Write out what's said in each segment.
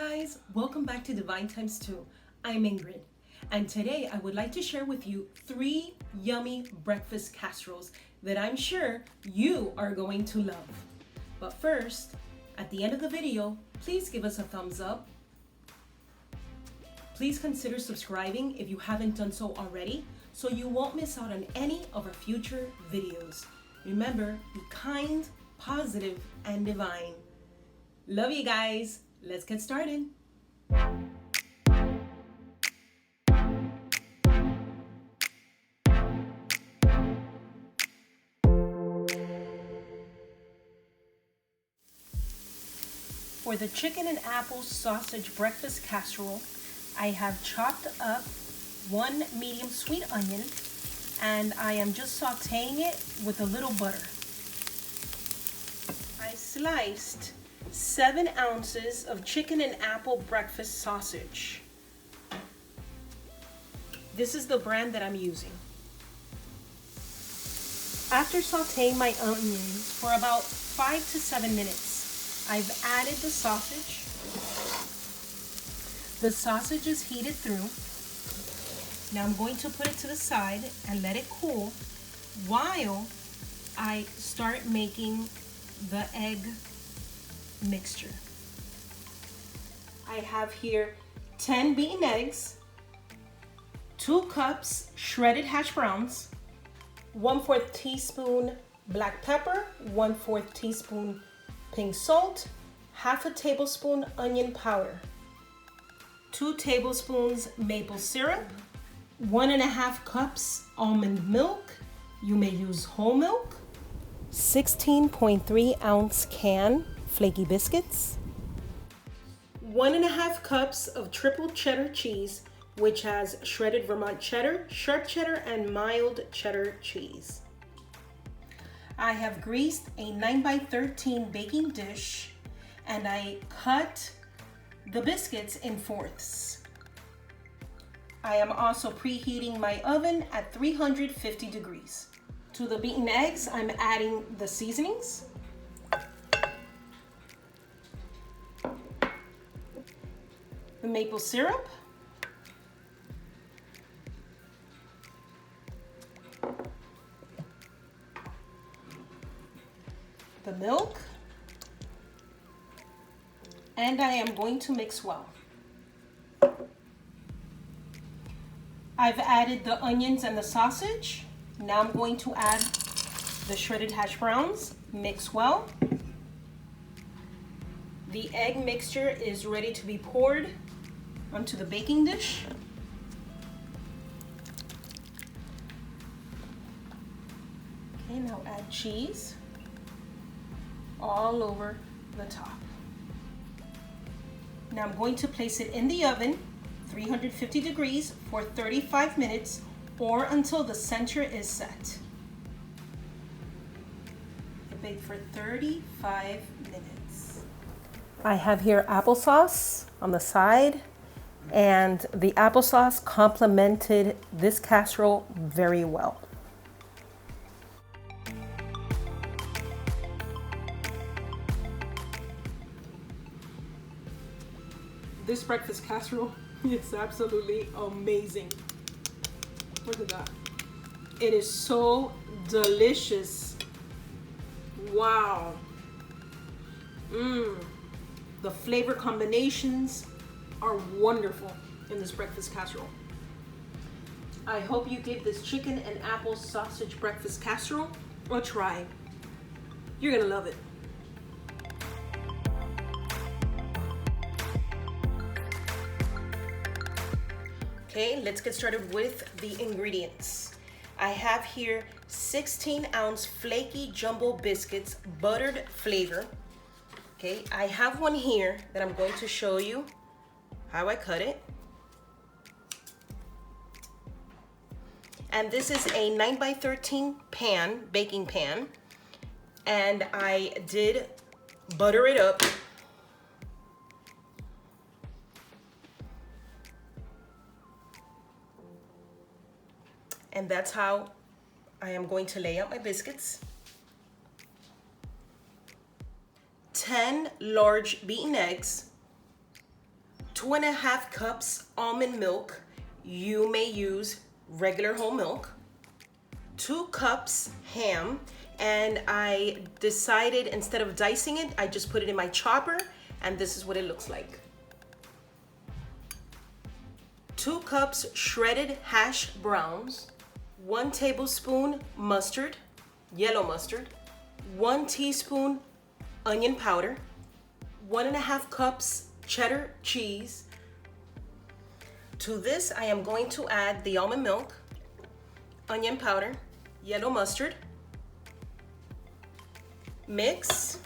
guys, welcome back to Divine Times 2. I'm Ingrid, and today I would like to share with you 3 yummy breakfast casseroles that I'm sure you are going to love. But first, at the end of the video, please give us a thumbs up. Please consider subscribing if you haven't done so already, so you won't miss out on any of our future videos. Remember, be kind, positive, and divine. Love you guys. Let's get started. For the chicken and apple sausage breakfast casserole, I have chopped up 1 medium sweet onion, and I am just sauteing it with a little butter. I sliced 7 ounces of chicken and apple breakfast sausage. This is the brand that I'm using. After sauteing my onions for about 5 to 7 minutes, I've added the sausage. The sausage is heated through. Now I'm going to put it to the side and let it cool while I start making the egg mixture. I have here 10 beaten eggs, 2 cups shredded hash browns, 1/4 teaspoon black pepper, 1/4 teaspoon pink salt, 1/2 tablespoon onion powder, 2 tablespoons maple syrup, 1.5 cups almond milk. You may use whole milk, 16.3 ounce can flaky biscuits, 1.5 cups of triple cheddar cheese, which has shredded Vermont cheddar, sharp cheddar, and mild cheddar cheese. I have greased a 9x13 baking dish, and I cut the biscuits in fourths. I am also preheating my oven at 350 degrees. To the beaten eggs, I'm adding the seasonings. The maple syrup, the milk, and I am going to mix well. I've added the onions and the sausage. Now I'm going to add the shredded hash browns. Mix well. The egg mixture is ready to be poured onto the baking dish. Okay, now add cheese all over the top. Now I'm going to place it in the oven, 350 degrees for 35 minutes or until the center is set. I bake for 35 minutes. I have here applesauce on the side, and the applesauce complemented this casserole very well. This breakfast casserole is absolutely amazing. Look at that. It is so delicious. Wow. The flavor combinations are wonderful in this breakfast casserole. I hope you give this chicken and apple sausage breakfast casserole a try. You're gonna love it. Okay, let's get started with the ingredients. I have here 16-ounce flaky jumbo biscuits, buttered flavor. Okay, I have one here that I'm going to show you how I cut it. And this is a 9x13 pan, baking pan. And I did butter it up. And that's how I am going to lay out my biscuits. 10 large beaten eggs, 2.5 cups almond milk. You may use regular whole milk. 2 cups ham, and I decided instead of dicing it, I just put it in my chopper, and this is what it looks like. 2 cups shredded hash browns, 1 tablespoon mustard, yellow mustard, 1 teaspoon onion powder, 1.5 cups cheddar cheese. To this, I am going to add the almond milk, onion powder, yellow mustard, mix.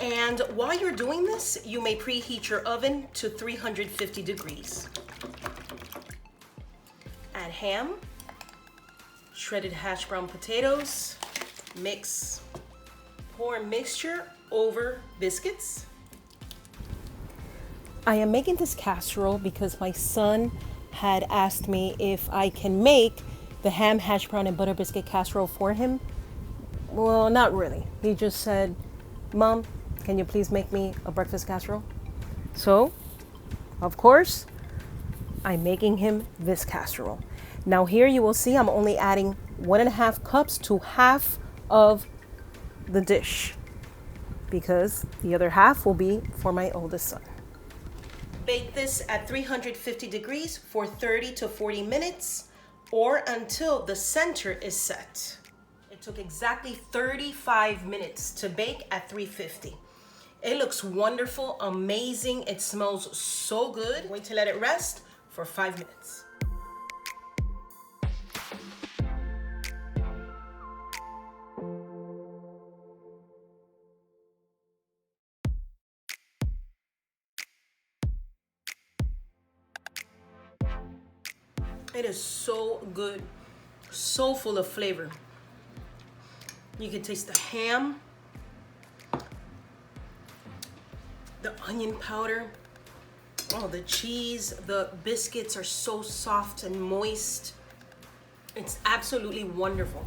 And while you're doing this, you may preheat your oven to 350 degrees. Add ham, shredded hash brown potatoes, mix. Pour mixture over biscuits. I am making this casserole because my son had asked me if I can make the ham, hash brown, and butter biscuit casserole for him. Well, not really. He just said, "Mom, can you please make me a breakfast casserole?" So, of course, I'm making him this casserole. Now here you will see I'm only adding 1.5 cups to half of the dish because the other half will be for my oldest son. Bake this at 350 degrees for 30 to 40 minutes or until the center is set. It took exactly 35 minutes to bake at 350. It looks wonderful, amazing. It smells so good. I'm going to let it rest for 5 minutes. It is so good, so full of flavor. You can taste the ham, the onion powder, oh, the cheese, the biscuits are so soft and moist. It's absolutely wonderful.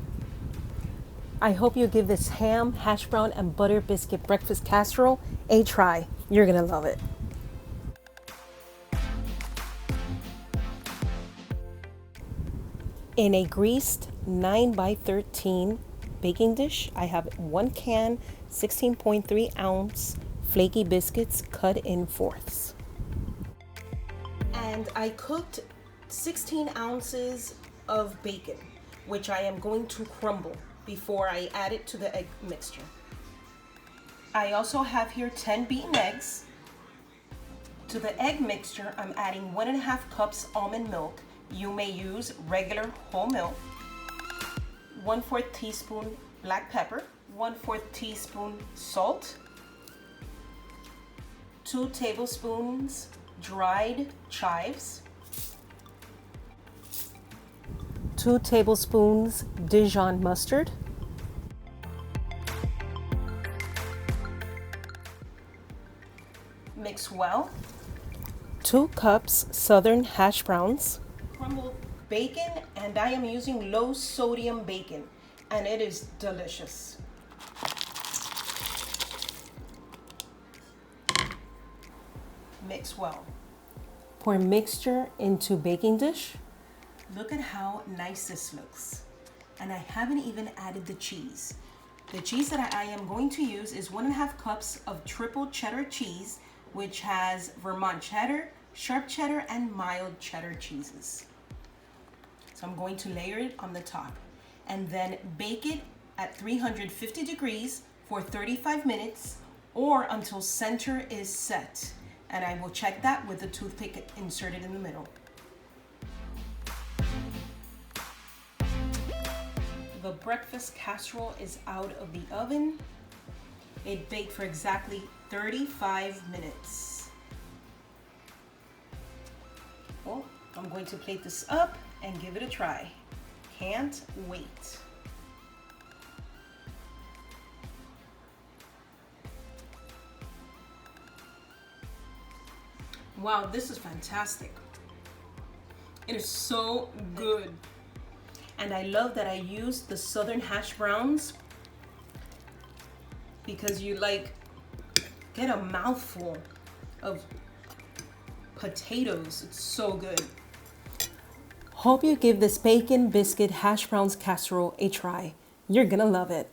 I hope you give this ham, hash brown, and butter biscuit breakfast casserole a try. You're gonna love it. In a greased 9x13 baking dish, I have 1 can, 16.3 ounce flaky biscuits cut in fourths. And I cooked 16 ounces of bacon, which I am going to crumble before I add it to the egg mixture. I also have here 10 beaten eggs. To the egg mixture, I'm adding 1.5 cups almond milk. You may use regular whole milk, 1/4 teaspoon black pepper, 1/4 teaspoon salt, 2 tablespoons dried chives, 2 tablespoons Dijon mustard, mix well, 2 cups southern hash browns, crumbled bacon, and I am using low sodium bacon, and it is delicious. Mix well. Pour mixture into baking dish. Look at how nice this looks. And I haven't even added the cheese. The cheese that I am going to use is 1.5 cups of triple cheddar cheese, which has Vermont cheddar, sharp cheddar, and mild cheddar cheeses. So I'm going to layer it on the top and then bake it at 350 degrees for 35 minutes or until center is set. And I will check that with the toothpick inserted in the middle. The breakfast casserole is out of the oven. It baked for exactly 35 minutes. Well, I'm going to plate this up and give it a try. Can't wait. Wow, this is fantastic. It is so good. And I love that I used the southern hash browns because you get a mouthful of potatoes. It's so good. Hope you give this bacon biscuit hash browns casserole a try. You're gonna love it.